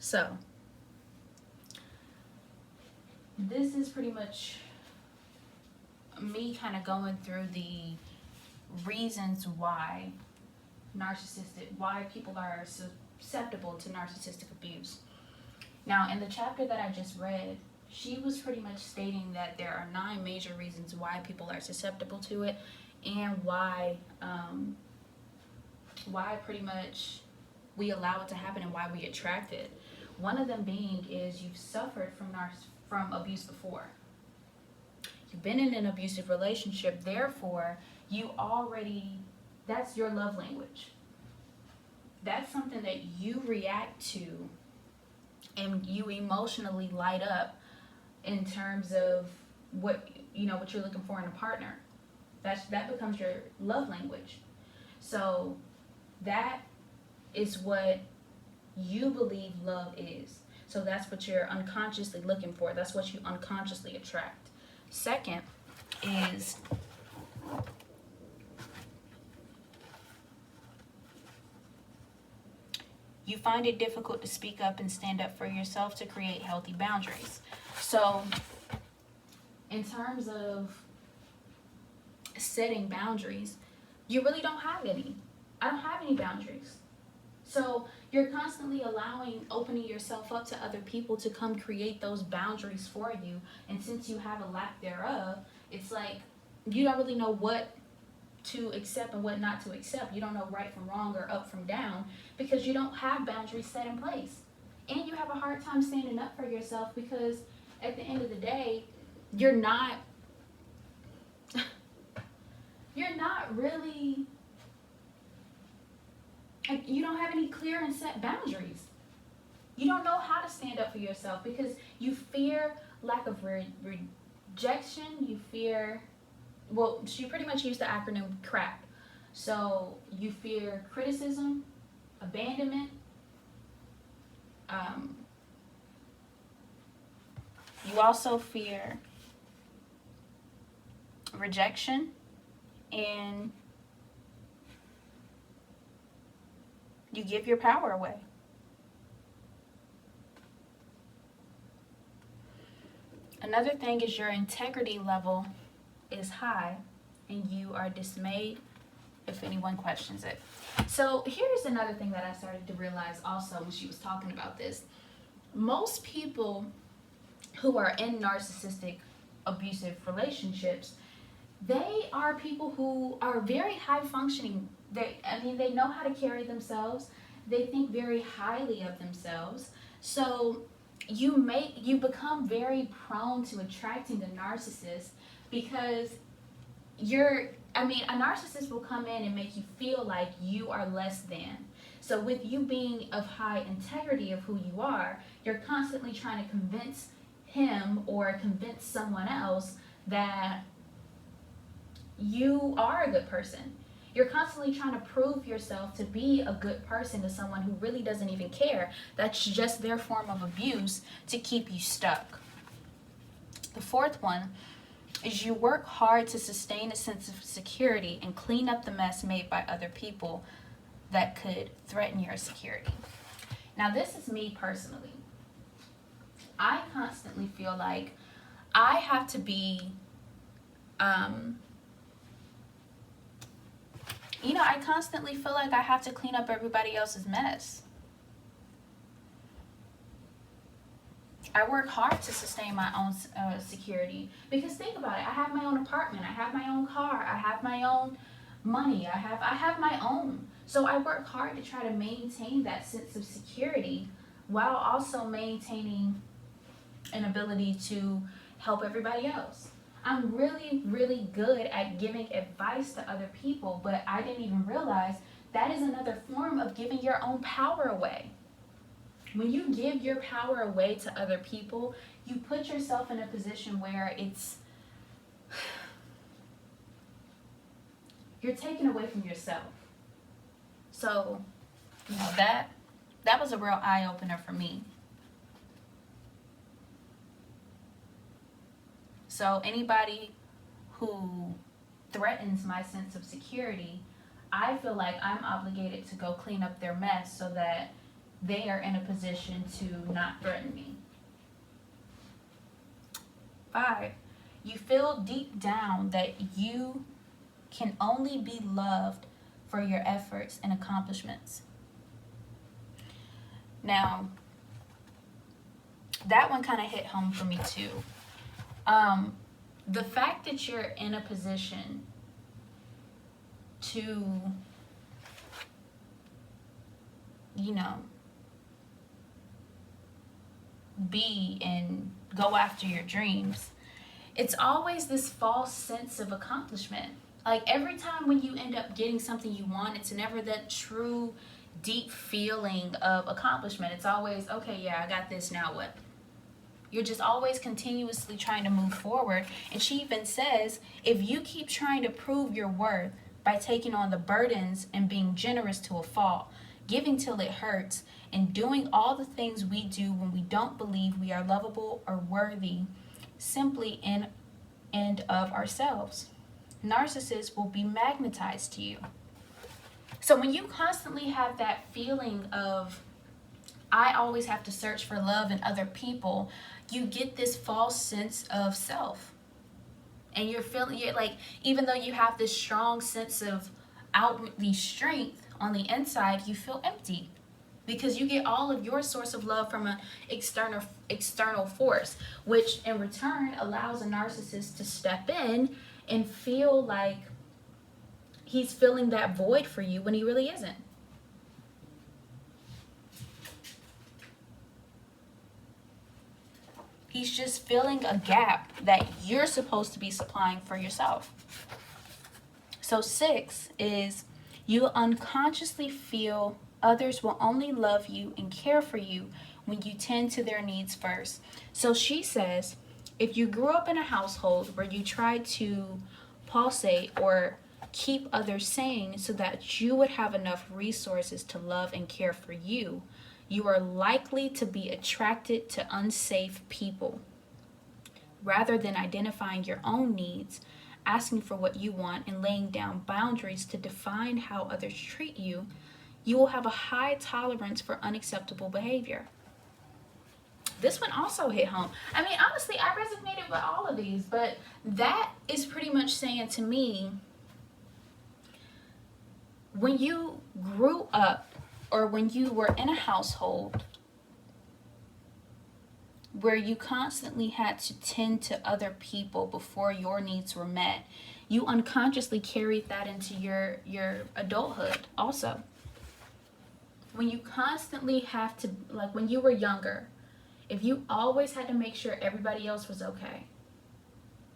So this is pretty much me kind of going through the reasons why why people are susceptible to narcissistic abuse. Now, in the chapter that I just read, she was pretty much stating that there are 9 major reasons why people are susceptible to it, and why pretty much we allow it to happen and why we attract it. One of them being is you've suffered from abuse before. You've been in an abusive relationship, therefore that's your love language. That's something that you react to and you emotionally light up in terms of what you're looking for in a partner. That becomes your love language. So that is what you believe love is. So that's what you're unconsciously looking for. That's what you unconsciously attract. Second is you find it difficult to speak up and stand up for yourself to create healthy boundaries. So in terms of setting boundaries, you really don't have any. I don't have any boundaries. So you're constantly opening yourself up to other people to come create those boundaries for you. And since you have a lack thereof, it's like you don't really know what to accept and what not to accept. You don't know right from wrong or up from down because you don't have boundaries set in place. And you have a hard time standing up for yourself because at the end of the day, you're not really, you don't have any clear and set boundaries. You don't know how to stand up for yourself because you fear lack of rejection. You fear, well, she pretty much used the acronym CRAP. So you fear criticism, abandonment, you also fear rejection, and you give your power away. Another thing is your integrity level is high and you are dismayed if anyone questions it. So here's another thing that I started to realize also when she was talking about this. Most people who are in narcissistic abusive relationships, they are people who are very high functioning. They know how to carry themselves. They think very highly of themselves. So you become very prone to attracting a narcissist because a narcissist will come in and make you feel like you are less than. So with you being of high integrity of who you are, you're constantly trying to convince him or convince someone else that you are a good person. You're constantly trying to prove yourself to be a good person to someone who really doesn't even care. That's just their form of abuse to keep you stuck. The fourth one is you work hard to sustain a sense of security and clean up the mess made by other people that could threaten your security. Now, this is me personally. I constantly feel like I have to be, I constantly feel like I have to clean up everybody else's mess. I work hard to sustain my own security because think about it. I have my own apartment. I have my own car. I have my own money. I have my own. So I work hard to try to maintain that sense of security while also maintaining an ability to help everybody else. I'm really, really good at giving advice to other people, but I didn't even realize that is another form of giving your own power away. When you give your power away to other people, you put yourself in a position where you're taken away from yourself. So, that was a real eye-opener for me. So anybody who threatens my sense of security, I feel like I'm obligated to go clean up their mess so that they are in a position to not threaten me. 5, you feel deep down that you can only be loved for your efforts and accomplishments. Now, that one kind of hit home for me too. The fact that you're in a position to, be and go after your dreams, it's always this false sense of accomplishment. Like every time when you end up getting something you want, it's never that true, deep feeling of accomplishment. It's always, okay, yeah, I got this, now what? You're just always continuously trying to move forward. And she even says, if you keep trying to prove your worth by taking on the burdens and being generous to a fault, giving till it hurts, and doing all the things we do when we don't believe we are lovable or worthy simply in and of ourselves, narcissists will be magnetized to you. So when you constantly have that feeling of, I always have to search for love in other people, you get this false sense of self. And you're like, even though you have this strong sense of outwardly strength, on the inside, you feel empty. Because you get all of your source of love from an external force, which in return allows a narcissist to step in and feel like he's filling that void for you when he really isn't. He's just filling a gap that you're supposed to be supplying for yourself. So 6 is, you unconsciously feel others will only love you and care for you when you tend to their needs first. So she says, if you grew up in a household where you tried to pulsate or keep others sane so that you would have enough resources to love and care for you, you are likely to be attracted to unsafe people. Rather than identifying your own needs, asking for what you want, and laying down boundaries to define how others treat you, you will have a high tolerance for unacceptable behavior. This one also hit home. I mean, honestly, I resonated with all of these, but that is pretty much saying to me, when you grew up or when you were in a household where you constantly had to tend to other people before your needs were met, you unconsciously carried that into your adulthood also. When you constantly have to, like when you were younger, if you always had to make sure everybody else was okay,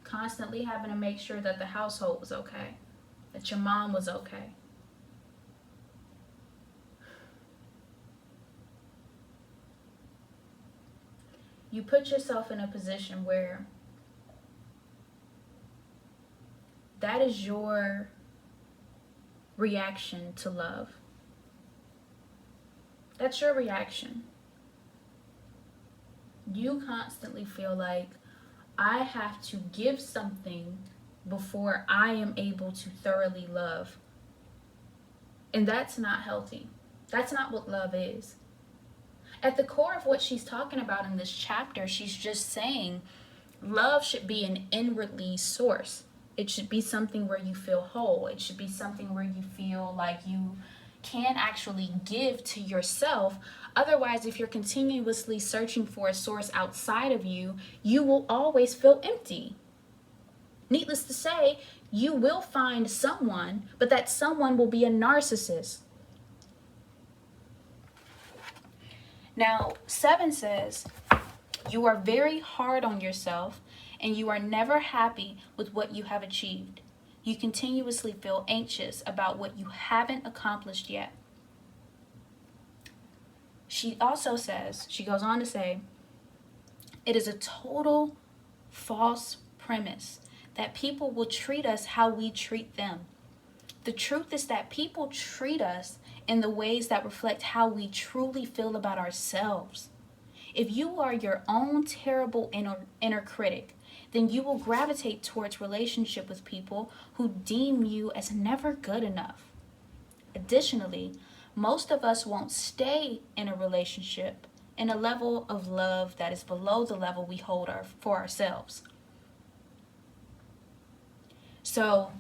constantly having to make sure that the household was okay, that your mom was okay, you put yourself in a position where that is your reaction to love. That's your reaction. You constantly feel like, I have to give something before I am able to thoroughly love. And that's not healthy. That's not what love is. At the core of what she's talking about in this chapter, she's just saying love should be an inwardly source. It should be something where you feel whole. It should be something where you feel like you can actually give to yourself. Otherwise, if you're continuously searching for a source outside of you, you will always feel empty. Needless to say, you will find someone, but that someone will be a narcissist. Now, 7 says, you are very hard on yourself and you are never happy with what you have achieved. You continuously feel anxious about what you haven't accomplished yet. She also says, she goes on to say, it is a total false premise that people will treat us how we treat them. The truth is that people treat us in the ways that reflect how we truly feel about ourselves. If you are your own terrible inner critic, then you will gravitate towards relationship with people who deem you as never good enough. Additionally, most of us won't stay in a relationship in a level of love that is below the level we hold for ourselves. So,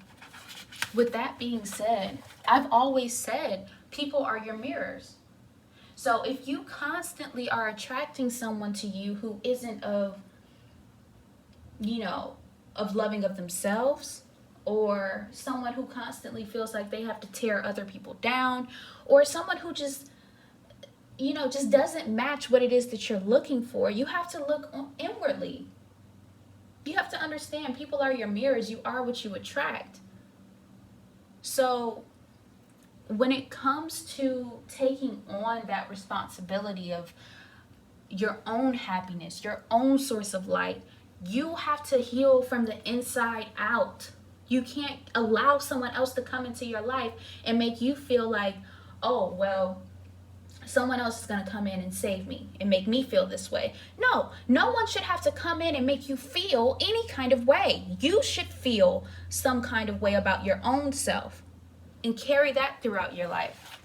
with that being said, I've always said people are your mirrors. So if you constantly are attracting someone to you who isn't of loving of themselves, or someone who constantly feels like they have to tear other people down, or someone who just doesn't match what it is that you're looking for, you have to look inwardly. You have to understand people are your mirrors. You are what you attract. So when it comes to taking on that responsibility of your own happiness, your own source of light, you have to heal from the inside out. You can't allow someone else to come into your life and make you feel like, oh, well, someone else is going to come in and save me and make me feel this way. No one should have to come in and make you feel any kind of way. You should feel some kind of way about your own self and carry that throughout your life.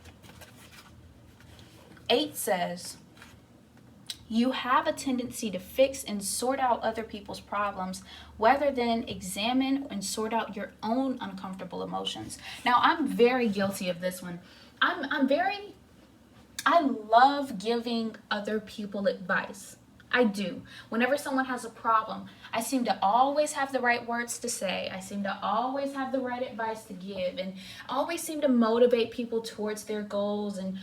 8 says, you have a tendency to fix and sort out other people's problems rather than examine and sort out your own uncomfortable emotions. Now, I'm very guilty of this one. I love giving other people advice. I do. Whenever someone has a problem, I seem to always have the right words to say. I seem to always have the right advice to give, and always seem to motivate people towards their goals. And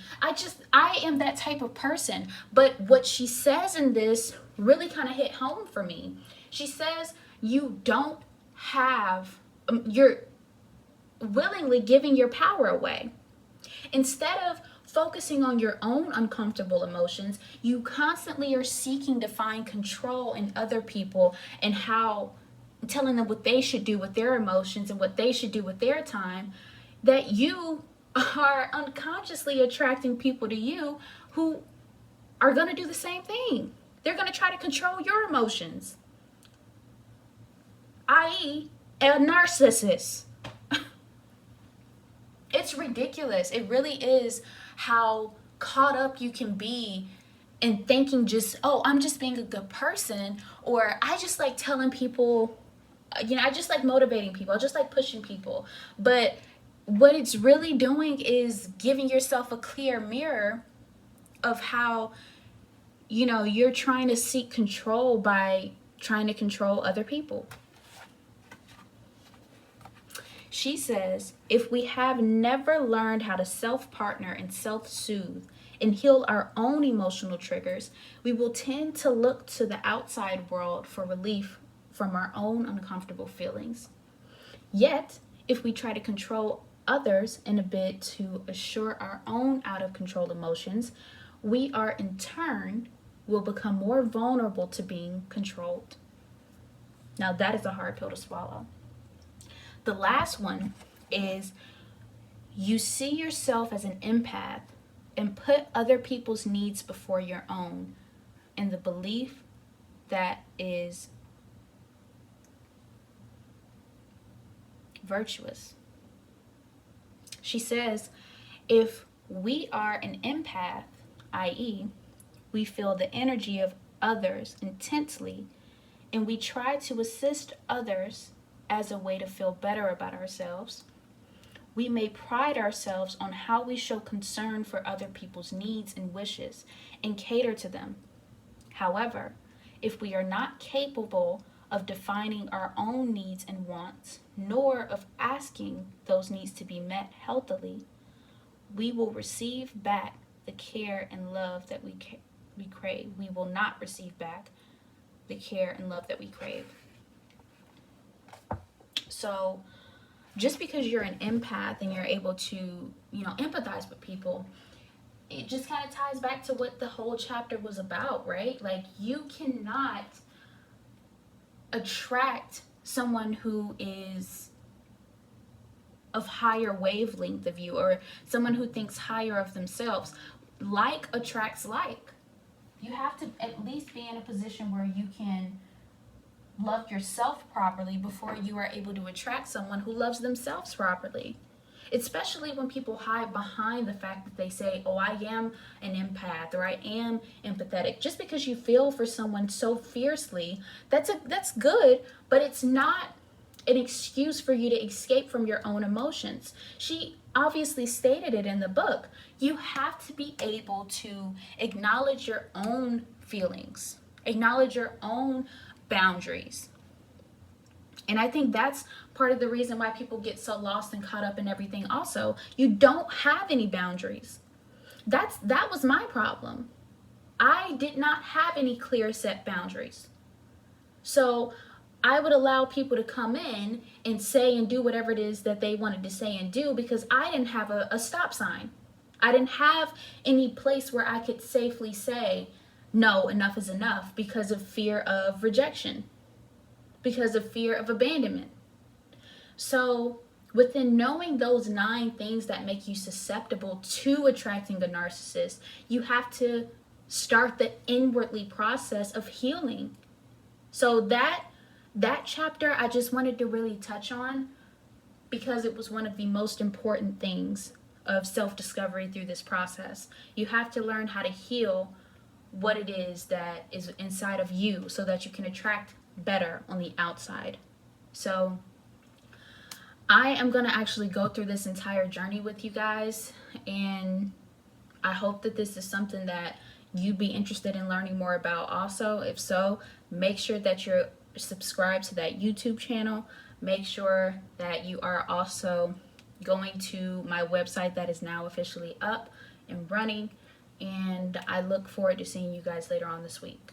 I am that type of person. But what she says in this really kind of hit home for me. She says, you're willingly giving your power away. Instead of focusing on your own uncomfortable emotions, you constantly are seeking to find control in other people and telling them what they should do with their emotions and what they should do with their time, that you are unconsciously attracting people to you who are going to do the same thing. They're going to try to control your emotions, i.e., a narcissist. It's ridiculous. It really is how caught up you can be in thinking I'm just being a good person, or I just like telling people, I just like motivating people, I just like pushing people. But what it's really doing is giving yourself a clear mirror of how, you're trying to seek control by trying to control other people. She says, if we have never learned how to self-partner and self-soothe and heal our own emotional triggers, we will tend to look to the outside world for relief from our own uncomfortable feelings. Yet, if we try to control others in a bid to assure our own out-of-control emotions, we are in turn will become more vulnerable to being controlled. Now, that is a hard pill to swallow. The last one is, you see yourself as an empath and put other people's needs before your own, in the belief that is virtuous. She says, if we are an empath, i.e., we feel the energy of others intensely, and we try to assist others as a way to feel better about ourselves, we may pride ourselves on how we show concern for other people's needs and wishes and cater to them. However, if we are not capable of defining our own needs and wants, nor of asking those needs to be met healthily, we will receive back the care and love that we crave. We will not receive back the care and love that we crave. So just because you're an empath and you're able to, empathize with people, it just kind of ties back to what the whole chapter was about, right? Like, you cannot attract someone who is of higher wavelength of you, or someone who thinks higher of themselves. Like attracts like. You have to at least be in a position where you can love yourself properly before you are able to attract someone who loves themselves properly. especially when people hide behind the fact that they say, oh, I am an empath or I am empathetic. Just because you feel for someone so fiercely, that's good, but it's not an excuse for you to escape from your own emotions. She obviously stated it in the book. You have to be able to acknowledge your own feelings, acknowledge your own boundaries. And I think that's part of the reason why people get so lost and caught up in everything. Also, you don't have any boundaries. That was my problem. I did not have any clear set boundaries. So I would allow people to come in and say and do whatever it is that they wanted to say and do because I didn't have a stop sign. I didn't have any place where I could safely say, no, enough is enough, because of fear of rejection, because of fear of abandonment. So within knowing those 9 things that make you susceptible to attracting a narcissist, you have to start the inwardly process of healing. So that chapter I just wanted to really touch on because it was one of the most important things of self-discovery through this process. You have to learn how to heal what it is that is inside of you so that you can attract better on the outside. So I am going to actually go through this entire journey with you guys, and I hope that this is something that you'd be interested in learning more about also. If so, make sure that you're subscribed to that YouTube channel. Make sure that you are also going to my website that is now officially up and running, and I look forward to seeing you guys later on this week.